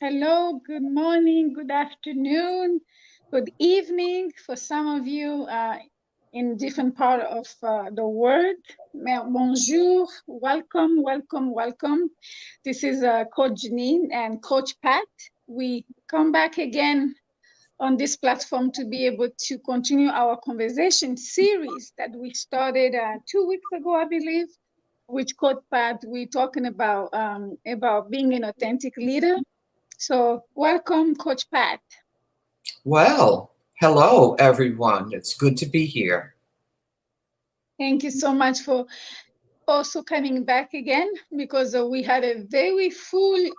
Hello, good morning, good afternoon, good evening for some of you in different part of the world. Bonjour, welcome, welcome, welcome. This is Coach Jeanine and Coach Pat. We come back again on this platform to be able to continue our conversation series that we started 2 weeks ago, I believe, which Coach Pat, we're talking about being an authentic leader. So, welcome, Coach Pat. Well, hello everyone. It's good to be here. Thank you so much for also coming back again because we had a very full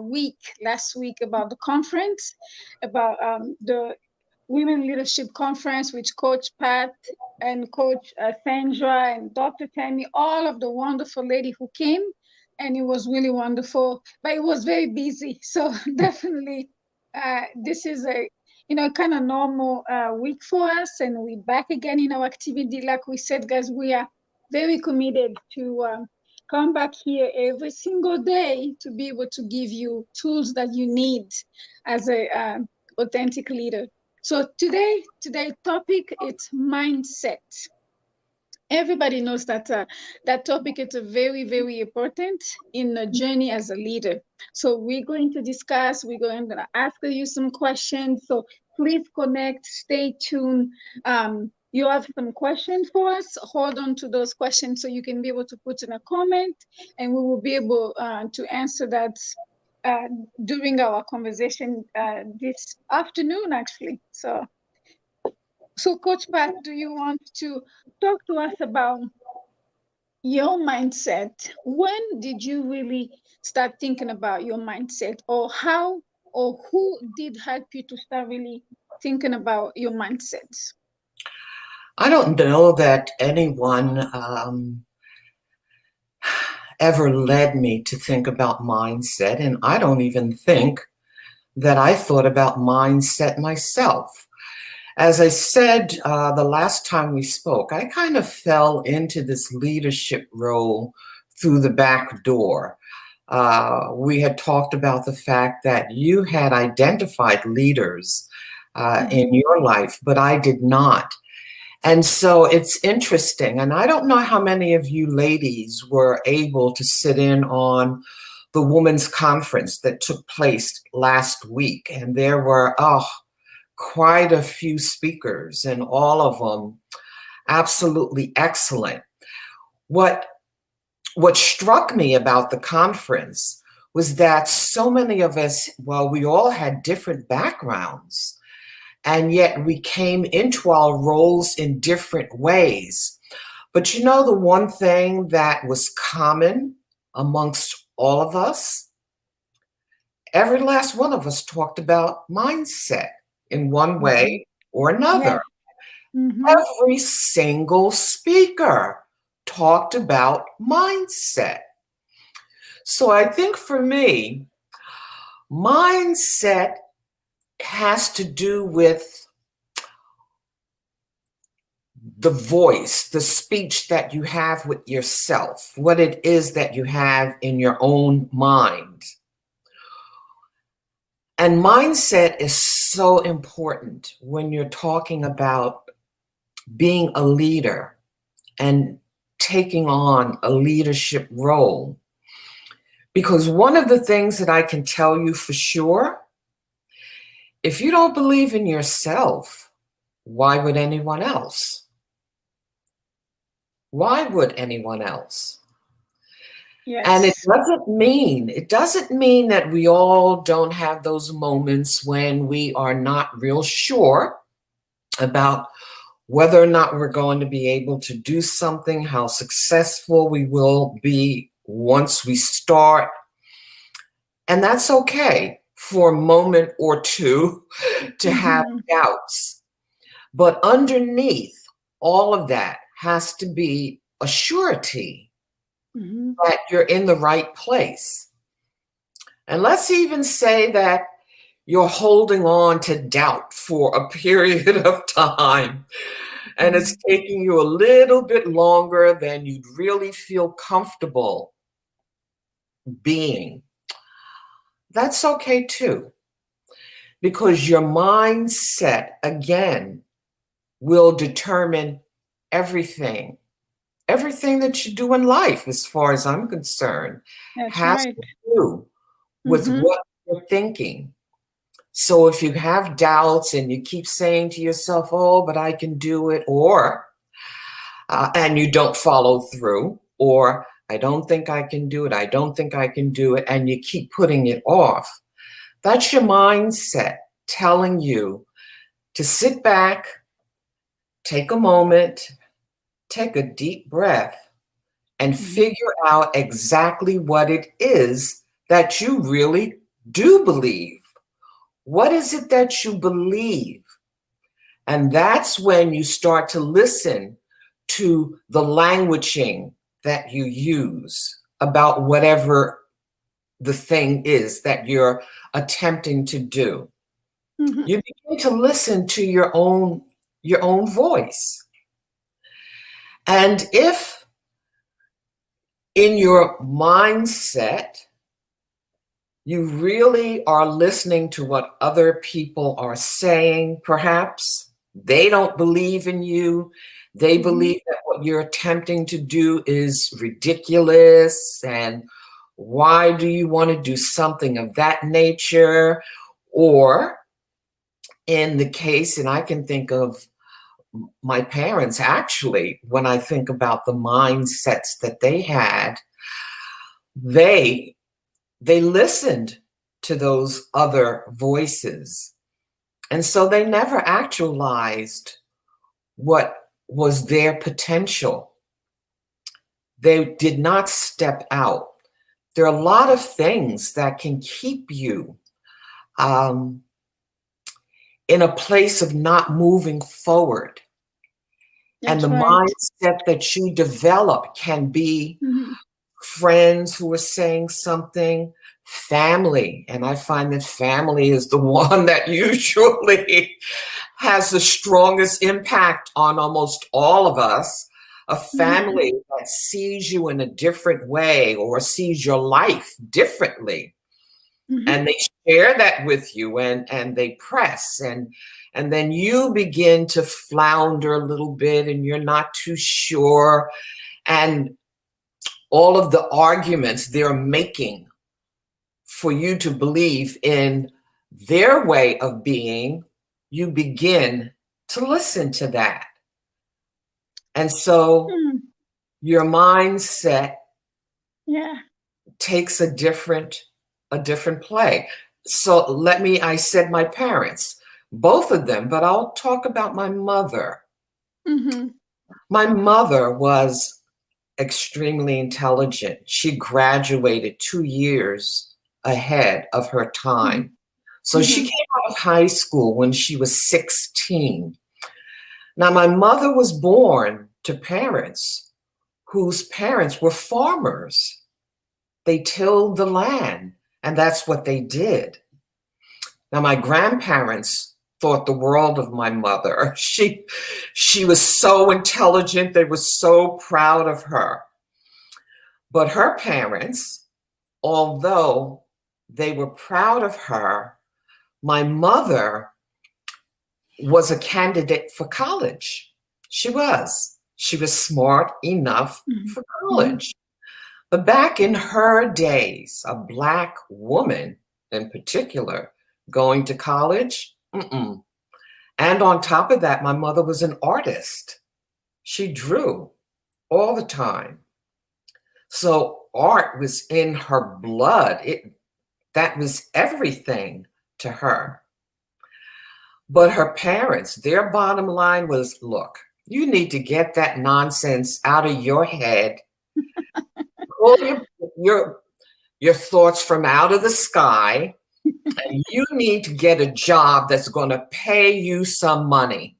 week last week about the conference, about the Women Leadership Conference, which Coach Pat and Coach Sandra and Dr. Tammy, all of the wonderful lady who came. And it was really wonderful, but it was very busy. So definitely, this is a kind of normal week for us, and we're back again in our activity. Like we said, guys, we are very committed to come back here every single day to be able to give you tools that you need as a authentic leader. So today's topic is mindset. Everybody knows that that topic is a very important in the journey as a leader. So we're going to discuss. We're going to ask you some questions. So please connect. Stay tuned. You have some questions for us. Hold on to those questions so you can be able to put in a comment, and we will be able to answer that uh, during our conversation this afternoon, actually. So, Coach Pat, do you want to talk to us about your mindset? When did you really start thinking about your mindset, or how or who did help you to start really thinking about your mindsets? I don't know that anyone ever led me to think about mindset, and I don't even think that I thought about mindset myself. As I said the last time we spoke, I kind of fell into this leadership role through the back door. We had talked about the fact that you had identified leaders in Mm-hmm. your life, but I did not. And so it's interesting. And I don't know how many of you ladies were able to sit in on the women's conference that took place last week. And there were, quite a few speakers, and all of them absolutely excellent. What what struck me about the conference was that so many of us, well, we all had different backgrounds, and yet we came into our roles in different ways. But you know, the one thing that was common amongst all of us, every last one of us talked about mindset in one Mm-hmm. way or another. Yes. Mm-hmm. Every single speaker talked about mindset. So I think for me, mindset has to do with the voice, the speech that you have with yourself, what it is that you have in your own mind. And mindset is so important when you're talking about being a leader and taking on a leadership role. Because one of the things that I can tell you for sure, if you don't believe in yourself, why would anyone else? Why would anyone else? And Yes. it doesn't mean that we all don't have those moments when we are not real sure about whether or not we're going to be able to do something, how successful we will be once we start. And that's okay for a moment or two to have Mm-hmm. doubts. But underneath all of that has to be a surety Mm-hmm. that you're in the right place. And let's even say that you're holding on to doubt for a period of time, and Mm-hmm. it's taking you a little bit longer than you'd really feel comfortable being. that's okay too, because your mindset, again, will determine everything. Everything that you do in life, as far as I'm concerned, That's has right. to do with Mm-hmm. what you're thinking. So if you have doubts and you keep saying to yourself, oh, but I can do it, or, and you don't follow through, or I don't think I can do it, I don't think I can do it, and you keep putting it off, that's your mindset telling you to sit back, take a moment, take a deep breath, and Mm-hmm. figure out exactly what it is that you really do believe. What is it that you believe? And that's when you start to listen to the languaging that you use about whatever the thing is that you're attempting to do. Mm-hmm. You begin to listen to your own voice. And if in your mindset you really are listening to what other people are saying, perhaps they don't believe in you, they Mm-hmm. believe that what you're attempting to do is ridiculous, and why do you want to do something of that nature? Or in the case, and I can think of my parents actually, when I think about the mindsets that they had, they they listened to those other voices. And so they never actualized what was their potential. They did not step out. There are a lot of things that can keep you um, in a place of not moving forward. And the That's right. mindset that you develop can be Mm-hmm. friends who are saying something, family. And I find that family is the one that usually has the strongest impact on almost all of us. A Mm-hmm. family that sees you in a different way or sees your life differently. Mm-hmm. And they share that with you, and they press, and then you begin to flounder a little bit and you're not too sure. And all of the arguments they're making for you to believe in their way of being, you begin to listen to that. And so Mm. your mindset Yeah. takes a different play. So I said my parents, both of them, but I'll talk about my mother. Mm-hmm. My mother was extremely intelligent. She graduated 2 years ahead of her Mm-hmm. time. So she Mm-hmm. came out of high school when she was 16. Now, my mother was born to parents whose parents were farmers. They tilled the land, and that's what they did. Now, my grandparents thought the world of my mother. She was so intelligent. They were so proud of her. But her parents, although they were proud of her, my mother was a candidate for college. She was. She was smart enough for Mm-hmm. college. But back in her days, a Black woman in particular going to college, mm-mm. And on top of that, my mother was an artist. She drew all the time. So art was in her blood. That was everything to her. But her parents, their bottom line was, look, you need to get that nonsense out of your head. Pull your, your thoughts from out of the sky, and you need to get a job that's going to pay you some money.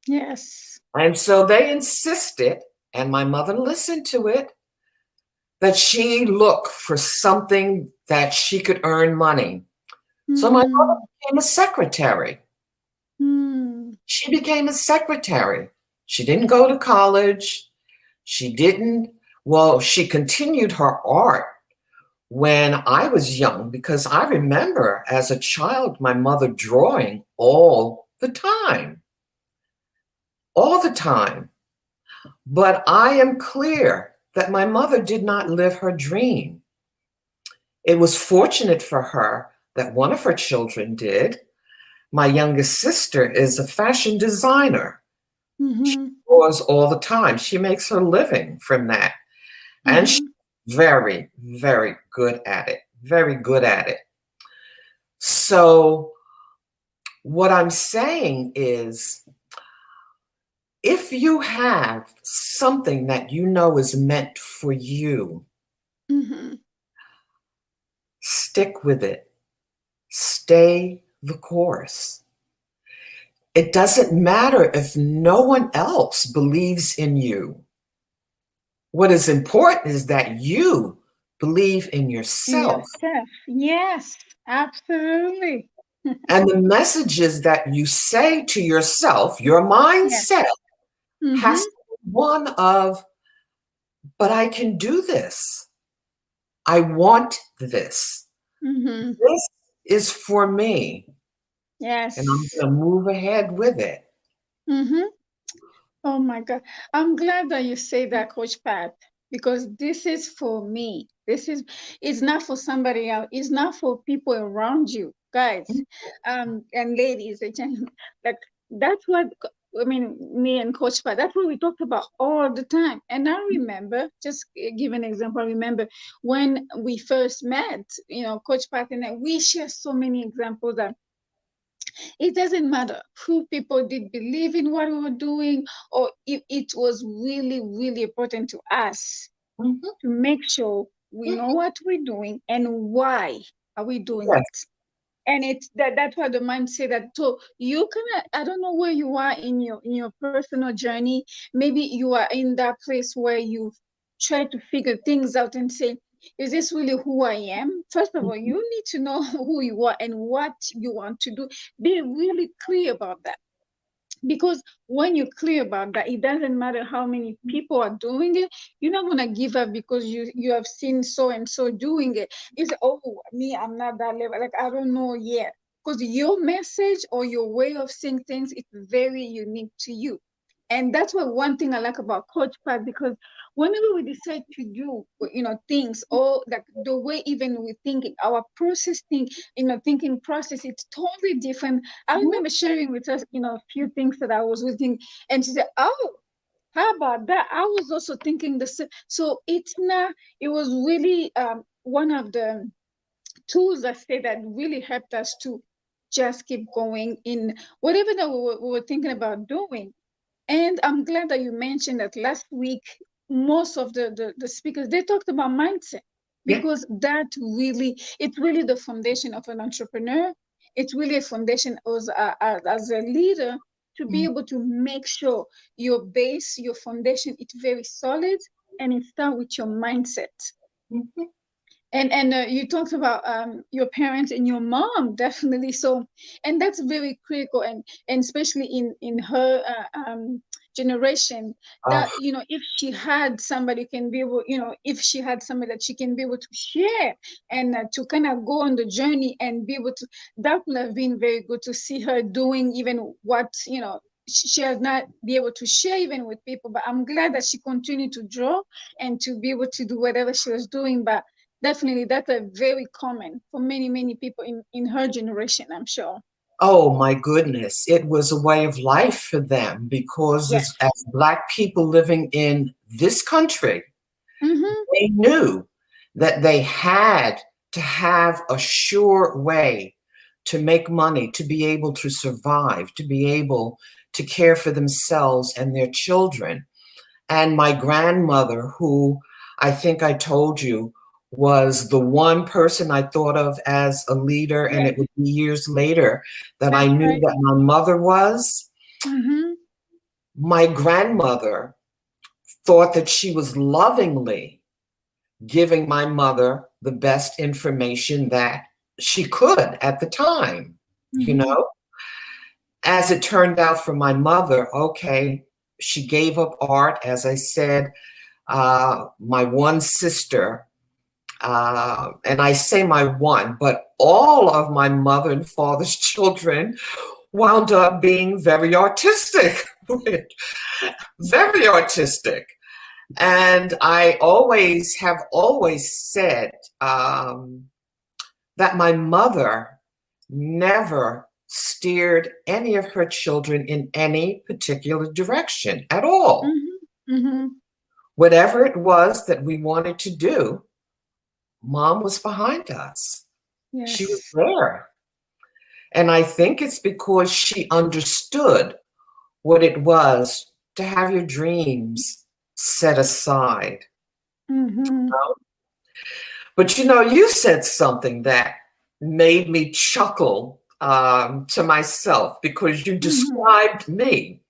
Yes. And so they insisted, and my mother listened to it, that she look for something that she could earn money. So my mother Mm. became a secretary. Mm. She became a secretary. She didn't go to college. She didn't, well, she continued her art, when I was young, because I remember as a child my mother drawing all the time, all the time. But I am clear that my mother did not live her dream. It was fortunate for her that one of her children did. My youngest sister is a fashion designer. She Mm-hmm. draws all the time. She makes her living from that. And she's Mm-hmm. very, very good at it. Very good at it. So, what I'm saying is, if you have something that you know is meant for you, Mm-hmm. stick with it. Stay the course. It doesn't matter if no one else believes in you. What is important is that you believe in In yourself. yourself. Yes, absolutely. And the messages that you say to yourself, your Yes. mindset has Mm-hmm. to be one of, but I can do this. I want this. Mm-hmm. This is for me. And I'm Yes. going to move ahead with it. Mm-hmm. Oh my God. I'm glad that you say that, Coach Pat, because this is for me. It's not for somebody else. It's not for people around you, guys, and ladies and gentlemen. Like, that's what, I mean, me and Coach Pat, that's what we talked about all the time. And I remember, just give an example, I remember when we first met, Coach Pat and I, we share so many examples that it doesn't matter who people did believe in what we were doing, or if it was really, really important to us Mhm, to make sure we know mhm. what we're doing and why are we doing Yes. it. And it's that's what the mind say that, so you can, I don't know where you are in your personal journey. Maybe you are in that place where you try to figure things out and say, is this really who I am? First of all, you need to know who you are and what you want to do. Be really clear about that, because when you're clear about that, it doesn't matter how many people are doing it. You're not going to give up because you have seen so and so doing it. It's, oh, me, I'm not that level, like I don't know yet, because your message or your way of seeing things is very unique to you. And that's what one thing I like about Coach Pat, because whenever we decide to do, things, or like the way even we thinking, our process thing, thinking process, it's totally different. I Mhm, remember sharing with us, a few things that I was thinking, and she said, "Oh, how about that? I was also thinking the same." So it's not. It was really one of the tools I say that really helped us to just keep going in whatever that we were thinking about doing. And I'm glad that you mentioned that last week, most of the speakers, they talked about mindset, yeah. because that really, it's really the foundation of an entrepreneur. It's really a foundation as a leader, to be Mm, able to make sure your base, your foundation, it's very solid, and it starts with your mindset. mhm. And you talked about your parents and your mom, definitely. So, and that's very critical, and especially in her generation, Oh, that if she had somebody can be able, if she had somebody that she can be able to share, and to kind of go on the journey and be able to, that would have been very good to see her doing even what she has not be able to share even with people. But I'm glad that she continued to draw and to be able to do whatever she was doing. But definitely, that's a very common for many, many people in her generation, I'm sure. oh my goodness. It was a way of life for them because Yes. as Black people living in this country, Mm-hmm. they knew that they had to have a sure way to make money, to be able to survive, to be able to care for themselves and their children. And my grandmother, who I think I told you was the one person I thought of as a leader, and Yes, it would be years later that I that's knew right. that my mother was. Mm-hmm. My grandmother thought that she was lovingly giving my mother the best information that she could at the time, you Mm-hmm. know? As it turned out for my mother, okay, she gave up art. As I said, my one sister And I say my one, but all of my mother and father's children wound up being very artistic, very artistic. And I always have always said that my mother never steered any of her children in any particular direction at all. Mm-hmm. Mm-hmm. Whatever it was that we wanted to do, mom was behind us. She was Yes. there. And I think it's because she understood what it was to have your dreams set aside. Mm-hmm. But you said something that made me chuckle to myself because you Mm-hmm. described me.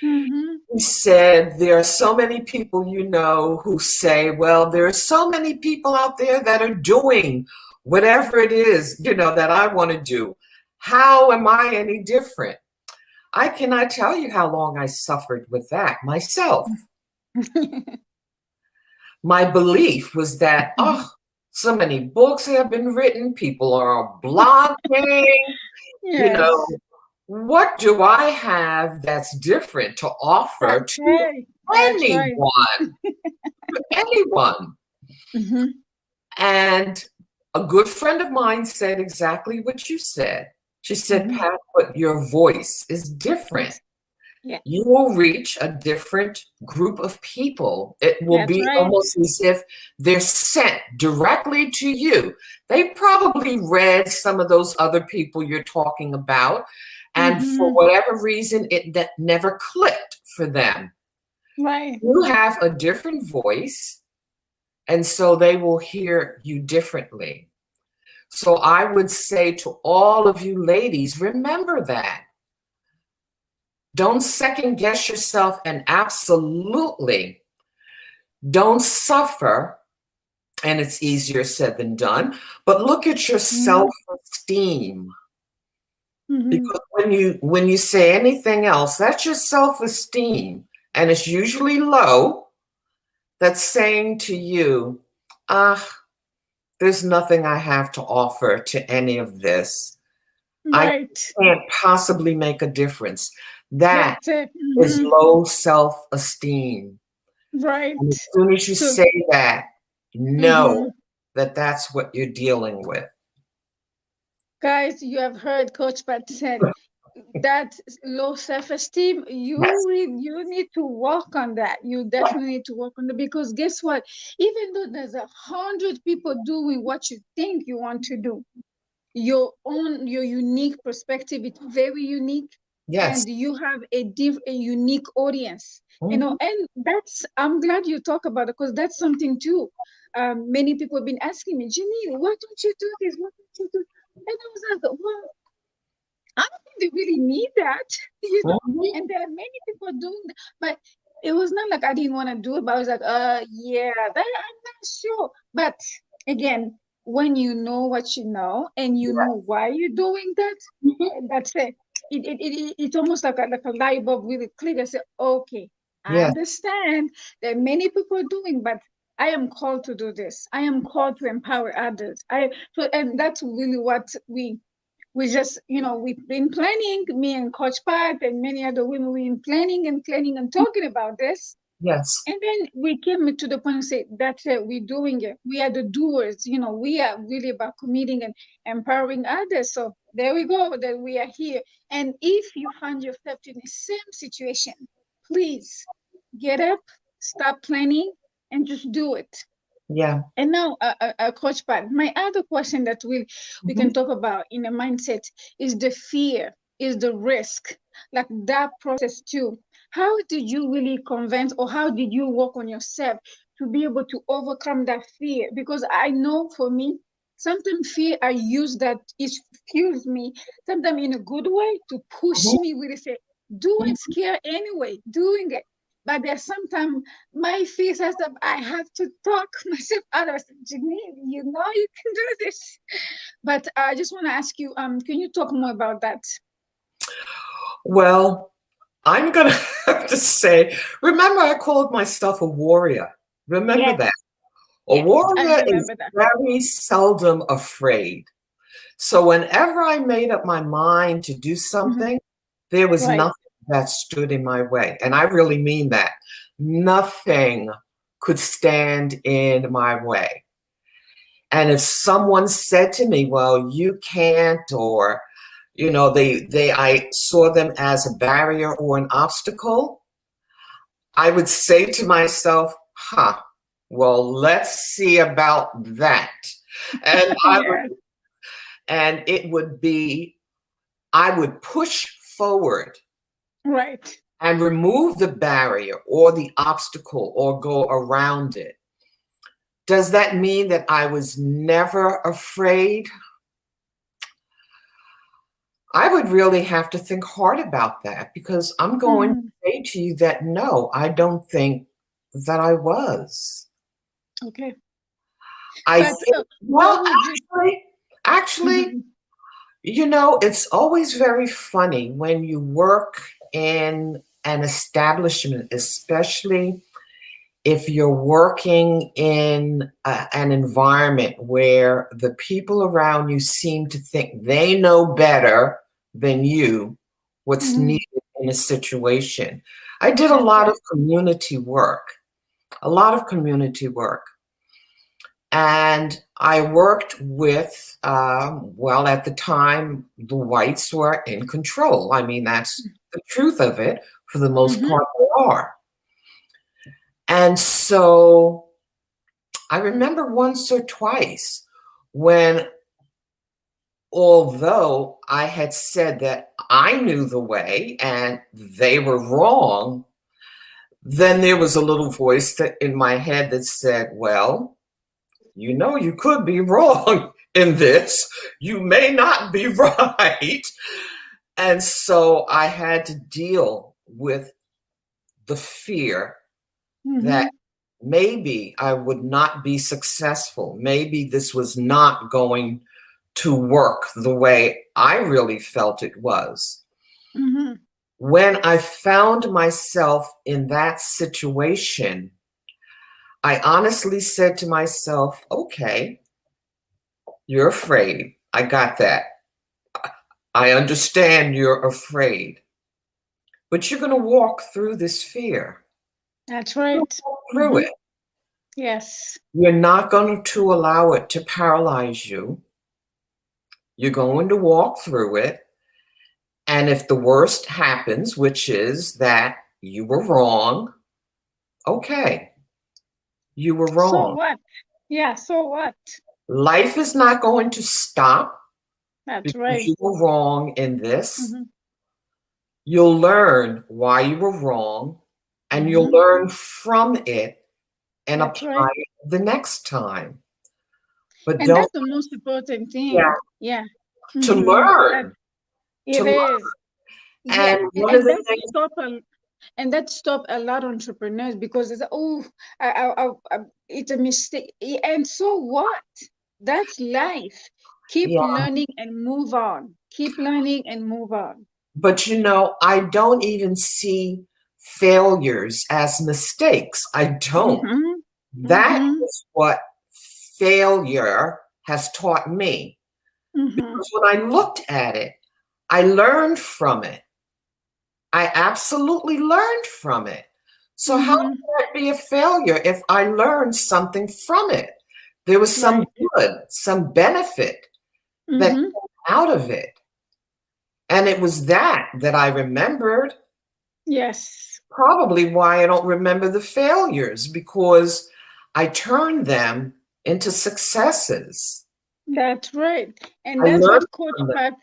Mm-hmm. You said there are so many people who say, well, there are so many people out there that are doing whatever it is, that I want to do. How am I any different? I cannot tell you how long I suffered with that myself. My belief was that, Mm-hmm. so many books have been written, people are blogging, you know, Yes. what do I have that's different to offer That's to right. That's right. anyone, to anyone? Mm-hmm. And a good friend of mine said exactly what you said. She said, Mm-hmm. Pat, but your voice is different. Yes. Yeah. You will reach a different group of people. It will That's be right. almost as if they're sent directly to you. They've probably read some of those other people you're talking about, and for Mm-hmm. whatever reason, that never clicked for them. Right. You have a different voice, and so they will hear you differently. So I would say to all of you ladies, remember that. Don't second guess yourself, and absolutely don't suffer. And it's easier said than done, but look at your Mm-hmm. self-esteem. Mm-hmm. Because when you say anything else, that's your self-esteem, and it's usually low. That's saying to you, ah, there's nothing I have to offer to any of this. I Right. can't possibly make a difference. That That's it. is Mm-hmm. low self-esteem. And as Right. soon as you So, say that, know mm-hmm. that that's what you're dealing with. Guys, you have heard Coach Pat said that low self-esteem, Yes. you need to work on that. You definitely need to work on it because guess what? Even though there's 100 people doing what you think you want to do, your unique perspective is very unique, Yes. and you have a unique audience, Mhm. and that's, I'm glad you talk about it because that's something too. Many people have been asking me, Jeanine, why don't you do this, why don't you do, and I was like, well, I don't think they really need that, Mhm. and there are many people doing that, but it was not like I didn't want to do it, but I was like, yeah, that, I'm not sure. But again, when you know what you know and you know why you're doing that, Mhm. that's it. It's almost like a light bulb really click and say, okay, I Yes. understand that many people are doing, but I am called to do this. I am called to empower others. And that's really what we just, we've been planning, me and Coach Pat and many other women, we've been planning and talking about this. Yes. And then we came to the point and say, that's it, we're doing it. We are the doers, we are really about committing and empowering others. So there we go, that we are here. And if you find yourself in the same situation, please get up, stop planning, and just do it. Yeah. And now, Coach Pat, my other question that we Mhm. can talk about in a mindset is the fear, is the risk, like that process too. How did you really convince, or how did you work on yourself to be able to overcome that fear? Because I know for me, sometimes fear I use that it fuels me, sometimes in a good way to push Mhm. me with say, do it, Mhm. scare anyway, doing it. But there's sometimes my fear says that I have to talk myself out of it. Jeanine, you know you can do this. But I just want to ask you, can you talk more about that? Well, I'm going to have to say, remember, I called myself a warrior. Remember Yes. that. A Yes, I warrior is remember that. very seldom afraid. So whenever I made up my mind to do Mhm. something, there was Right, nothing that stood in my way. And I really mean that. Nothing could stand in my way. And if someone said to me, well, you can't, or, I saw them as a barrier or an obstacle, I would say to myself, well, let's see about that. And yeah, it would be, I would push forward right. and remove the barrier or the obstacle or go around it. Does that mean that I was never afraid? I would really have to think hard about that, because I'm going to Mhm. say to you that no, I don't think that I was. Okay. I But think, what well, would you? actually, Mhm. it's always very funny when you work in an establishment, especially if you're working in an environment where the people around you seem to think they know better than you what's Mhm. needed in a situation. I did a That's lot of right. community work, a lot of community work. And I worked with, well, at the time, the whites were in control. I mean, that's the truth of it. For the most Mhm. part, they are. And so I remember once or twice when, although I had said that I knew the way and they were wrong, then there was a little voice that in my head that said, well, you could be wrong in this. You may not be right. And so I had to deal with the fear that Mhm. maybe I would not be successful. Maybe this was not going to work the way I really felt it was. Mhm. When I found myself in that situation, I honestly said to myself, okay, you're afraid. I got that. I understand you're afraid, but you're going to walk through this fear. That's You'll right. walk through Mhm. it. Yes. You're not going to allow it to paralyze you. You're going to walk through it. And if the worst happens, which is that you were wrong, okay, you were So wrong. what? Yeah. So what? Life is not going to stop That's because right. you were wrong in this. Mhm. You'll learn why you were wrong, and you'll Mhm. learn from it and That's apply right. it the next time. But And don't, that's the most important yeah, thing. Yeah. to Mhm. That learn, to it learn. is. Yeah. And one of And the that things, stop a lot of entrepreneurs because it's oh it's a mistake. And so what? That's life. Keep yeah, learning and move on. Keep learning and move on. but I don't even see failures as mistakes. I don't. Mm-hmm. That Mm-hmm. is what failure has taught me. Mm-hmm. Because when I looked at it, I learned from it. I absolutely learned from it. So how Mm-hmm. can that be a failure if I learned something from it? There was some Right. good, some benefit that Mm-hmm. came out of it. And it was that I remembered. Yes. Probably why I don't remember the failures, because I turned them into successes. That's right. And I that's learned what Coach from them. Pat,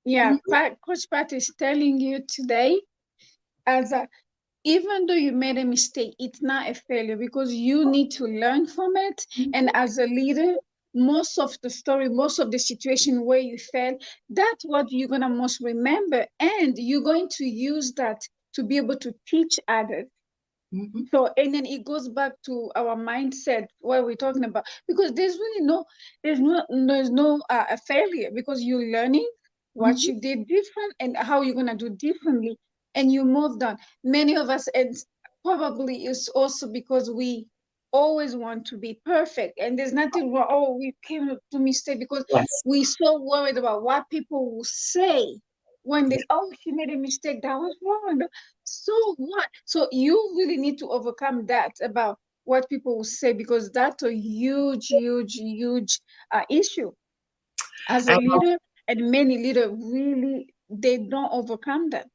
yeah, Mhm, Coach Pat is telling you today as a even though you made a mistake, it's not a failure because you need to learn from it. And as a leader, most of the story, most of the situation where you fail, that's what you're going to most remember. And you're going to use that to be able to teach others. mhm, So, and then it goes back to our mindset, what we're talking about, because there's really there's no a failure because you're learning what mhm. you did different and how you're gonna do differently, and you moved on. Many of us, and probably it's also because we always want to be perfect. And there's nothing wrong. Oh, we came to mistake because Yes. we so worried about what people will say when they, oh, she made a mistake. That was wrong. So what? So you really need to overcome that about what people will say, because that's a huge, huge, huge issue as a And, leader. And many leaders really, they don't overcome that.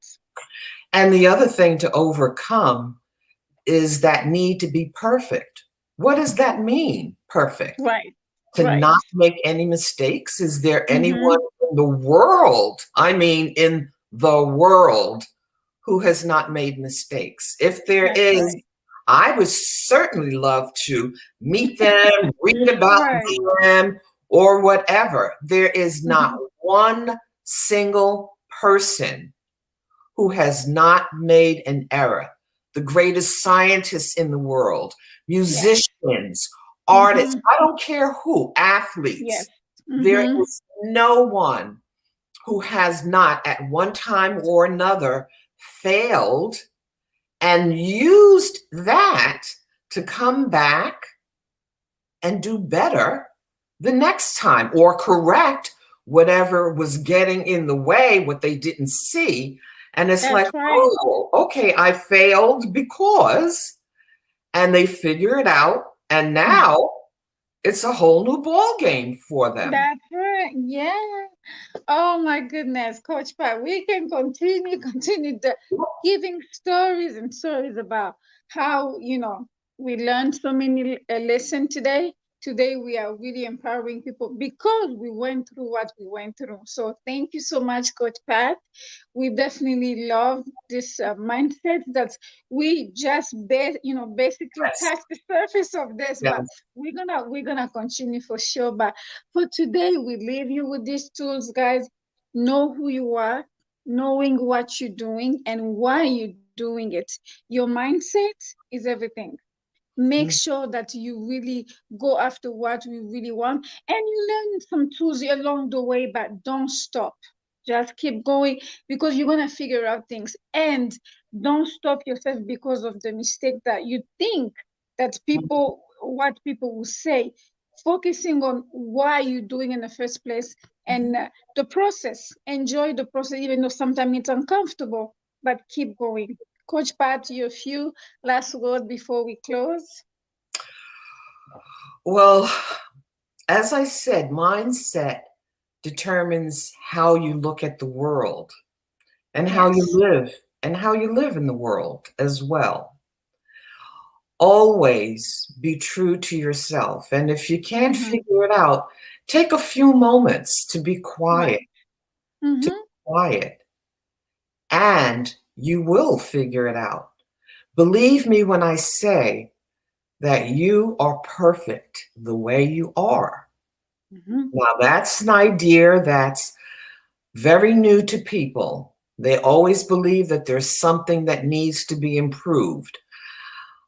and the other thing to overcome is that need to be perfect. What does that mean, perfect? Right, To not right. make any mistakes? Is there anyone Mm-hmm. in the world, I mean, in the world, who has not made mistakes? If there That's is, right. I would certainly love to meet them, read about Right. them, or whatever. There is not Mm-hmm. one single person who has not made an error. The greatest scientists in the world, Yes. musicians, artists, Mm-hmm. I don't care who, Yes. athletes. There Mm-hmm. is no one who has not at one time or another failed and used that to come back and do better the next time or correct whatever was getting in the way, what they didn't see. And it's like, That's right. oh, okay, I failed because, and they figure it out. And now it's a whole new ball game for them. That's right. Yeah. Oh my goodness, Coach Pat, we can continue, continue giving stories and stories about how, we learned so many lessons today. Today, we are really empowering people because we went through what we went through. So, thank you so much, Coach Pat. We definitely love this mindset that we just, basically Yes, touch the surface of this, but yes. we're gonna continue for sure. But for today, we leave you with these tools, guys. Know who you are, knowing what you're doing and why you're doing it. Your mindset is everything. Make Mm, sure that you really go after what we really want, and you learn some tools along the way, but don't stop. Just keep going, because you're going to figure out things. And don't stop yourself because of the mistake that you think that what people will say. Focusing on why you're doing in the first place, and the process. Enjoy the process, even though sometimes it's uncomfortable, but keep going. Coach Pat, your few last word before we close. well, as I said, mindset determines how you look at the world and how you Yes. live and how you live in the world as well. Always be true to yourself. And if you can't Mm-hmm. figure it out, take a few moments to be quiet, Right. to be Mm-hmm. quiet, and you will figure it out. Believe me when I say that you are perfect the way you are. Mm-hmm. Now, that's an idea that's very new to people. They always believe that there's something that needs to be improved.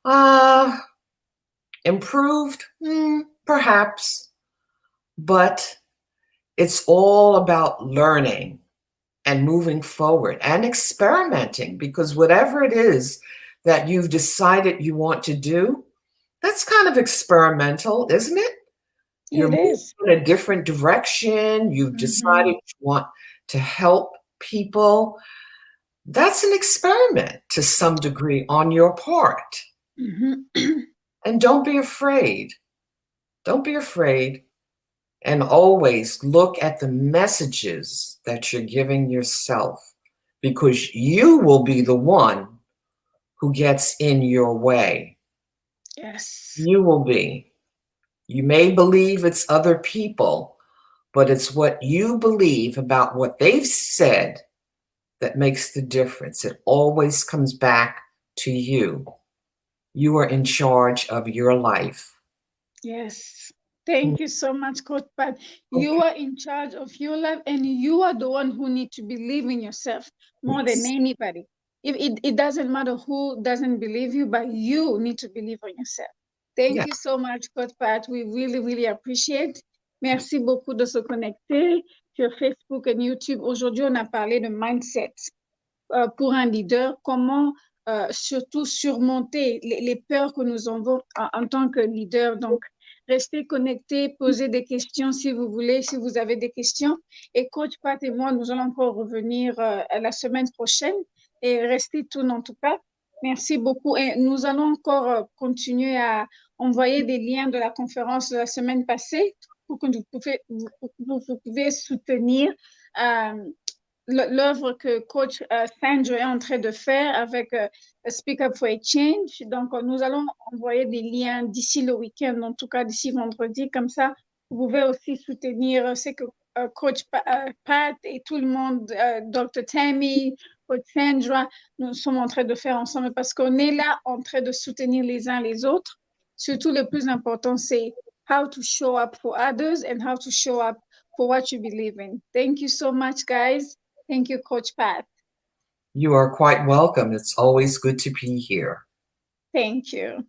Uh, improved? Perhaps, but it's all about learning and moving forward and experimenting, because whatever it is that you've decided you want to do, that's kind of experimental, isn't it? You're It moving is. in a different direction. You've Mm-hmm. decided you want to help people. That's an experiment to some degree on your part. Mm-hmm. And don't be afraid. Don't be afraid. And always look at the messages that you're giving yourself, because you will be the one who gets in your way. Yes. You will be. You may believe it's other people, but it's what you believe about what they've said that makes the difference. It always comes back to you. You are in charge of your life. Yes. Mm, Thank you so much, Coach Pat. You okay. are in charge of your life, and you are the one who need to believe in yourself more than Yes. anybody. If it doesn't matter who doesn't believe you, but you need to believe in yourself. Yeah. Thank you so much, Coach Pat. We really, really appreciate. Merci beaucoup de se connecter sur Facebook et YouTube. Aujourd'hui, on a parlé de mindset pour un leader. Comment surtout surmonter les peurs que nous avons en tant que leader. Donc, restez connectés, posez des questions si vous voulez, si vous avez des questions. Et coach Pat et moi, nous allons encore revenir la semaine prochaine et restez tuned en tout cas. Merci beaucoup. Et nous allons encore continuer à envoyer des liens de la conférence de la semaine passée pour que vous pouvez soutenir euh, l'œuvre que coach Sandra est en train de faire avec Speak Up for a Change. Donc, nous allons envoyer des liens d'ici le week-end, en tout cas d'ici vendredi. Comme ça, vous pouvez aussi soutenir, c'est que coach Pat et tout le monde, Dr. Tammy, coach Sandra, nous sommes en train de faire ensemble parce qu'on est là en train de soutenir les uns les autres. Surtout, le plus important, c'est how to show up for others and how to show up for what you believe in. Thank you so much, guys. Thank you, Coach Pat. You are quite welcome. It's always good to be here. Thank you.